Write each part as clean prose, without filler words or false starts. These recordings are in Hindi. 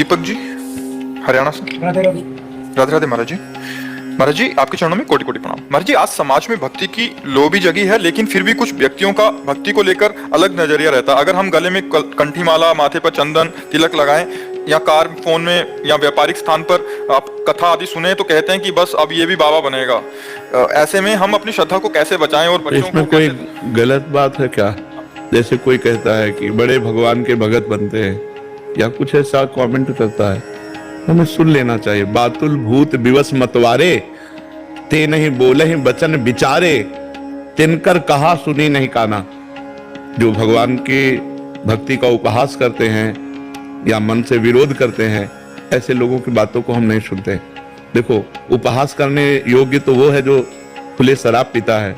दीपक जी, हरियाणा से। राधे राधे। राधे राधे महाराज जी। महाराज जी, आपके चरणों में कोटि कोटि प्रणाम। महाराज जी, आज समाज में भक्ति की लोभी जगी है, लेकिन फिर भी कुछ व्यक्तियों का भक्ति को लेकर अलग नजरिया रहता है। अगर हम गले में कंठी माला, माथे पर चंदन तिलक लगाएं, या कार, फोन में या व्यापारिक स्थान पर आप कथा आदि सुने, तो कहते हैं कि बस अब ये भी बाबा बनेगा। ऐसे में हम अपनी श्रद्धा को कैसे बचाएं और बच्चों इसमें को कोई कैसे... गलत बात है क्या? जैसे कोई कहता है कि बड़े भगवान के भगत बनते हैं या कुछ ऐसा कमेंट करता है, हमें सुन लेना चाहिए। बातुल भूत विवश मतवारे, ते नहीं बोले ही वचन विचारे, तिनकर कहा सुनी नहीं काना। जो भगवान की भक्ति का उपहास करते हैं या मन से विरोध करते हैं, ऐसे लोगों की बातों को हम नहीं सुनते। देखो, उपहास करने योग्य तो वो है जो खुले शराब पीता है,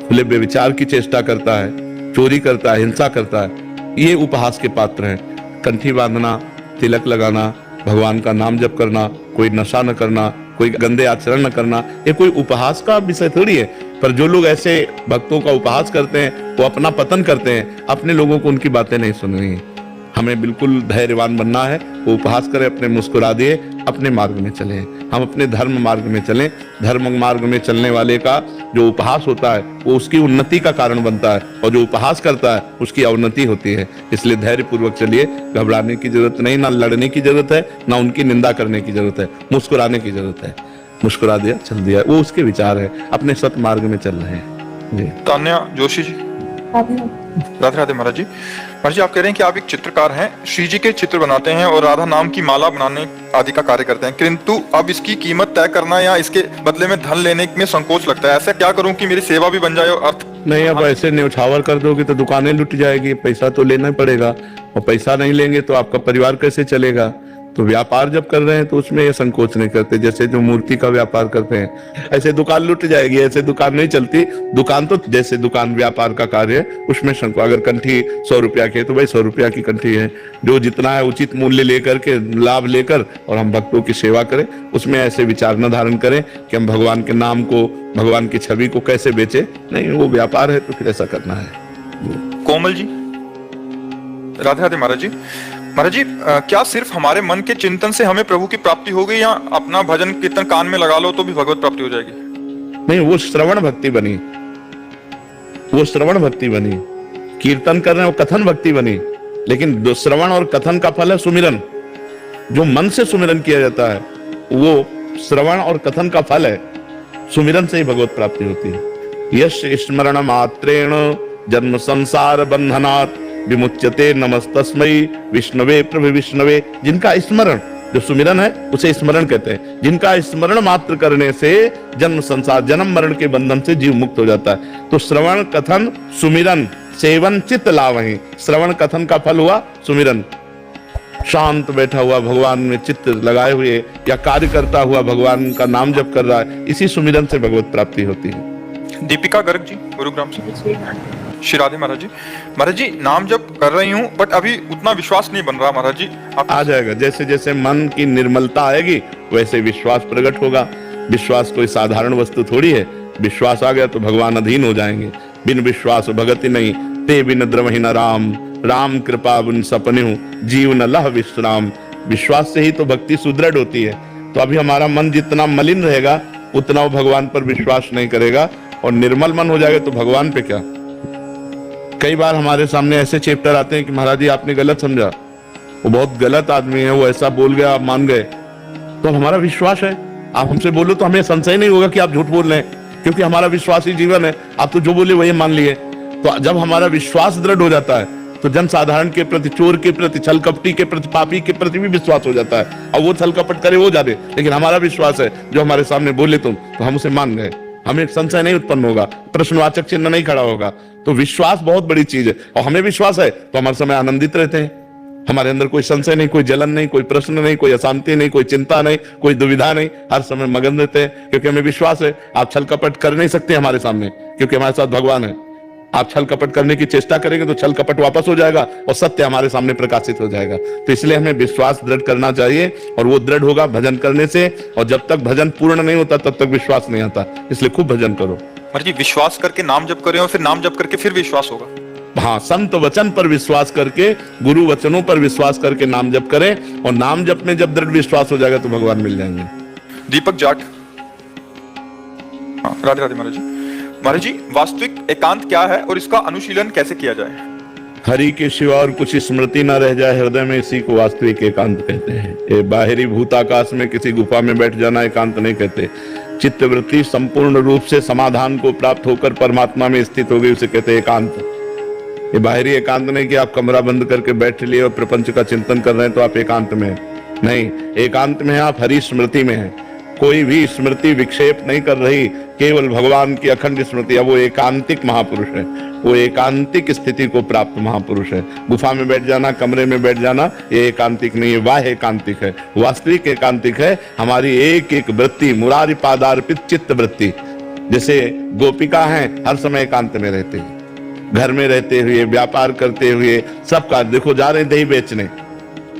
खुले व्यभिचार की चेष्टा करता है, चोरी करता है, हिंसा करता है, ये उपहास के पात्र हैं। कंठी बांधना, तिलक लगाना, भगवान का नाम जप करना, कोई नशा न करना, कोई गंदे आचरण न करना, ये कोई उपहास का विषय थोड़ी है। पर जो लोग ऐसे भक्तों का उपहास करते हैं, वो अपना पतन करते हैं। अपने लोगों को उनकी बातें नहीं सुननी है। हमें बिल्कुल धैर्यवान बनना है। वो उपहास करे, अपने मुस्कुरा दिए, अपने मार्ग में चले। हम अपने धर्म मार्ग में चलें। धर्म मार्ग में चलने वाले का जो उपहास होता है, वो उसकी उन्नति का कारण बनता है, और जो उपहास करता है उसकी अवनति होती है। इसलिए धैर्य पूर्वक चलिए। घबराने की जरूरत नहीं, ना लड़ने की जरूरत है, ना उनकी निंदा करने की जरूरत है। मुस्कुराने की जरूरत है। मुस्कुरा दिया, चल दिया, वो उसके विचार है। अपने सत मार्ग में चल रहे हैं जी। तान्या जोशी जी। राधे राधे महाराज जी। महाराज जी, आप कह रहे हैं कि आप एक चित्रकार हैं, श्री जी के चित्र बनाते हैं और राधा नाम की माला बनाने आदि का कार्य करते हैं, किंतु अब इसकी कीमत तय करना या इसके बदले में धन लेने में संकोच लगता है। ऐसा क्या करूं कि मेरी सेवा भी बन जाए और अर्थ नहीं? अब ऐसे न्यौछावर कर दोगे तो दुकानें लुट जाएगी। पैसा तो लेना ही पड़ेगा, और पैसा नहीं लेंगे तो आपका परिवार कैसे चलेगा? तो व्यापार जब कर रहे हैं तो उसमें ये संकोच नहीं करते। जैसे जो मूर्ति का व्यापार करते हैं, ऐसे दुकान लुट जाएगी, ऐसे दुकान नहीं चलती। दुकान तो जैसे दुकान व्यापार का कार्य है, उसमें संकोच। अगर कंठी 100 रुपया की है तो भाई 100 रुपया की कंठी है, जो जितना है उचित मूल्य लेकर के, लाभ लेकर, और हम भक्तों की सेवा करें। उसमें ऐसे विचार न धारण करें कि हम भगवान के नाम को, भगवान की छवि को कैसे बेचे। नहीं, वो व्यापार है तो फिर ऐसा करना है। कोमल जी। राधे राधे महाराज जी। महाराज जी, क्या सिर्फ हमारे मन के चिंतन से हमें प्रभु की प्राप्ति हो गई, या अपना भजन कीर्तन कान में लगा लो तो भी भगवत प्राप्ति हो जाएगी? नहीं, वो श्रवण भक्ति बनी, वो श्रवण भक्ति बनी। कीर्तन कर रहे हैं, वो कथन भक्ति बनी। लेकिन श्रवण और कथन का फल है सुमिरन। जो मन से सुमिरन किया जाता है, वो श्रवण और कथन का फल है। सुमिरन से ही भगवत प्राप्ति होती है। यश स्मरण मात्रेण जन्म संसार बंधनात् विमुच्यते नमस्तस्मै विष्णवे प्रभु विष्णवे। जिनका स्मरण, जो सुमिरन है, उसे स्मरण कहते हैं। जिनका स्मरण मात्र करने से जन्म संसार, जन्म मरण के बंधन से जीव मुक्त हो जाता है। तो श्रवण कथन सुमिरन सेवन चित्त लावहि। श्रवण कथन का फल हुआ सुमिरन। शांत बैठा हुआ भगवान में चित्त लगाए हुए, या कार्य करता हुआ भगवान का नाम जप कर रहा है, इसी सुमिरन से भगवत प्राप्ति होती है। दीपिका गर्ग जी, गुरुग्राम से। श्री राधे महाराज जी। महाराज जी, नाम जप कर रही हूँ, बट अभी उतना विश्वास नहीं बन रहा। महाराज जी, आ जाएगा। जैसे जैसे मन की निर्मलता आएगी, वैसे विश्वास प्रकट होगा। विश्वास कोई साधारण वस्तु थोड़ी है। विश्वास आ गया तो भगवान अधीन हो जाएंगे। बिन विश्वास भगति नहीं, ते बिन द्रवहि न राम, राम कृपा बिन सपने जीवन लह विश्राम। विश्वास से ही तो भक्ति सुदृढ़ होती है। तो अभी हमारा मन जितना मलिन रहेगा, उतना वो भगवान पर विश्वास नहीं करेगा, और निर्मल मन हो जाएगा तो भगवान पे क्या। कई बार हमारे सामने ऐसे चैप्टर आते हैं कि महाराज जी आपने गलत समझा, वो बहुत गलत आदमी है, वो ऐसा बोल गया, आप मान गए। तो हमारा विश्वास है, आप हमसे बोलो तो हमें संशय नहीं होगा कि आप झूठ बोल रहे हैं, क्योंकि हमारा विश्वास ही जीवन है। आप तो जो बोले वही मान लिए। तो जब हमारा विश्वास दृढ़ हो जाता है, तो जन साधारण के प्रति, चोर के प्रति, छल कपटी के प्रति, पापी के प्रति भी विश्वास हो जाता है। और वो छल कपट करे वो जाने, लेकिन हमारा विश्वास है, जो हमारे सामने बोले तुम, तो हम उसे मान गए। हमें संशय नहीं उत्पन्न होगा, प्रश्नवाचक चिन्ह नहीं खड़ा होगा। तो विश्वास बहुत बड़ी चीज है, और हमें विश्वास है तो हमारे समय आनंदित रहते हैं। हमारे अंदर कोई संशय नहीं, कोई जलन नहीं, कोई प्रश्न नहीं, कोई अशांति नहीं, कोई चिंता नहीं, कोई दुविधा नहीं। हर समय मगन रहते हैं, क्योंकि हमें विश्वास है। आप छल कपट कर नहीं सकते हमारे सामने, क्योंकि हमारे साथ भगवान है। आप छल कपट करने की चेष्टा करेंगे तो छल कपट वापस हो जाएगा, और सत्य हमारे सामने प्रकाशित हो जाएगा। तो इसलिए हमें विश्वास दृढ़ करना चाहिए, और वो दृढ़ होगा भजन करने से। और जब तक भजन पूर्ण नहीं होता, तब तक विश्वास नहीं आता। इसलिए खूब भजन करो। महाराज जी, विश्वास करके नाम जप करें और फिर नाम जप करके फिर विश्वास होगा? हाँ, संत वचन पर विश्वास करके, गुरु वचनों पर विश्वास करके नाम जप करें, और नाम जप में जब दृढ़ विश्वास हो जाएगा तो भगवान मिल जाएंगे। दीपक जाट, हाँ, राधे राधे महाराज जी। महाराज जी, वास्तविक एकांत क्या है और इसका अनुशीलन कैसे किया जाए? हरि के सिवा और कुछ स्मृति न रह जाए हृदय में, इसी को वास्तविक एकांत कहते हैं। ये बाहरी भूताकाश में किसी गुफा में बैठ जाना एकांत नहीं कहते। चित्तवृत्ति संपूर्ण रूप से समाधान को प्राप्त होकर परमात्मा में स्थित हो गई, उसे कहते हैं एकांत। ये बाहरी एकांत नहीं कि आप कमरा बंद करके बैठ लिए और प्रपंच का चिंतन कर रहे हैं तो आप एकांत में हैं। नहीं, एकांत में है आप हरि स्मृति में हैं। कोई भी स्मृति विक्षेप नहीं कर रही, केवल भगवान की अखंड स्मृति है। वो एकांतिक महापुरुष है, वो एकांतिक स्थिति को प्राप्त महापुरुष है। गुफा में बैठ जाना, कमरे में बैठ जाना, ये एकांतिक नहीं है, वाह एकांतिक है। वास्तविक एकांतिक है हमारी एक एक वृत्ति, मुरारी पादार्पित चित्त वृत्ति। जैसे गोपिका हैं, हर समय एकांत में रहते हैं, घर में रहते हुए, व्यापार करते हुए, सब कार्य। देखो जा रहे दही बेचने,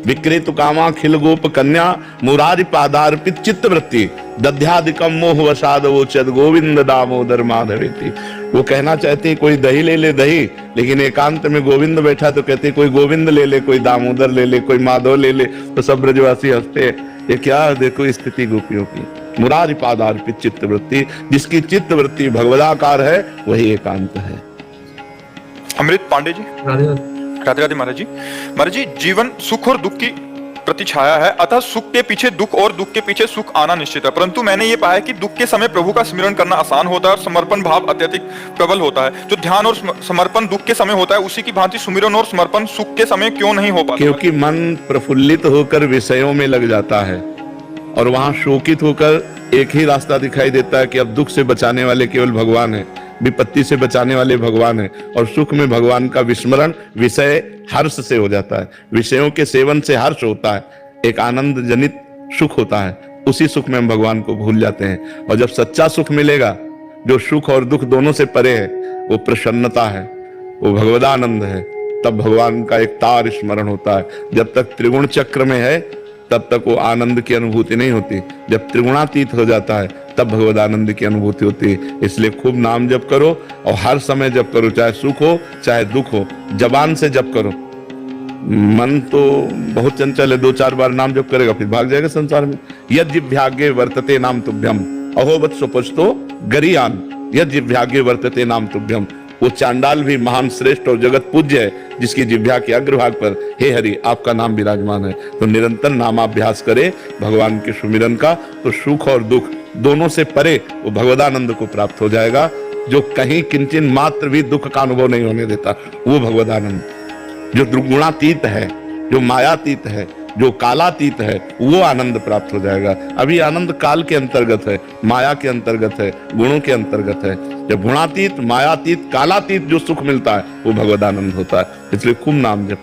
विक्रेतु कामा खिल गोप कन्या मुरारी पादार्पित चित्त वृत्ति दध्यादिकम मोह वसाद वोचद गोविंद दामोदर माधवेति। वो कहना चाहते हैं कोई दही ले ले दही, लेकिन एकांत में गोविंद बैठा तो कहते कोई गोविंद ले ले, कोई दामोदर ले ले, कोई माधव ले ले, तो सब ब्रजवासी हंसते। ये क्या देखो स्थिति गोपियों की, मुरारी पादार्पित चित्त वृत्ति। जिसकी चित्त वृत्ति भगवदाकार है वही एकांत है। अमृत पांडे जी, राधे राधे महाराज जी। महाराज जी, जीवन सुख और दुख की प्रतिछाया है, अतः सुख के पीछे दुख और दुख के पीछे सुख आना निश्चित है। परंतु मैंने ये पाया कि दुख के समय प्रभु का स्मरण करना आसान होता है और समर्पण भाव अत्यधिक प्रबल होता है। जो ध्यान और समर्पण दुख के समय होता है, उसी की भांति सुमिरन और समर्पण सुख के समय क्यों नहीं हो पाता? क्योंकि मन प्रफुल्लित होकर विषयों में लग जाता है और वहां शोकित होकर एक ही रास्ता दिखाई देता है कि अब दुख से बचाने वाले केवल भगवान है, विपत्ति से बचाने वाले भगवान है। और सुख में भगवान का विस्मरण विषय हर्ष से हो जाता है, विषयों के सेवन से हर्ष होता है, एक आनंद जनित सुख होता है। उसी सुख में हम भगवान को भूल जाते हैं। और जब सच्चा सुख मिलेगा, जो सुख और दुख दोनों से परे है, वो प्रसन्नता है, वो भगवदानंद है, तब भगवान का एक तार स्मरण होता है। जब तक त्रिगुण चक्र में है तब तक वो आनंद की अनुभूति नहीं होती। जब त्रिगुणातीत हो जाता है तब भगवद आनंद की अनुभूति होती है। इसलिए खूब नाम जप करो और हर समय जप करो, चाहे सुख हो चाहे दुख हो, जबान से जप करो। मन तो बहुत चंचल है, 2-4 बार नाम जप करेगा फिर भाग जाएगा संसार में। यद जिह्वाग्ये वर्तते नाम तुभ्यम अहोवत स्वपचतो गरियान, यद जिह्वाग्ये वर्तते नाम तुभ्यम। वो चांडाल भी महान श्रेष्ठ और जगत पूज्य है जिसकी जिह्वा के अग्रभाग पर हे हरि आपका नाम विराजमान है। तो निरंतर नामाभ्यास करे भगवान के सुमिरन का, तो सुख और दुख दोनों से परे वो भगवदानंद को प्राप्त हो जाएगा। जो कहीं किंचन मात्र भी दुख का अनुभव नहीं होने देता, वो भगवदानंद जो दुर्गुणातीत है, जो मायातीत है, जो कालातीत है, वो आनंद प्राप्त हो जाएगा। अभी आनंद काल के अंतर्गत है, माया के अंतर्गत है, गुणों के अंतर्गत है। जब गुणातीत, मायातीत, कालातीत जो सुख मिलता है वो भगवदानंद होता है। इसलिए खूब नाम जप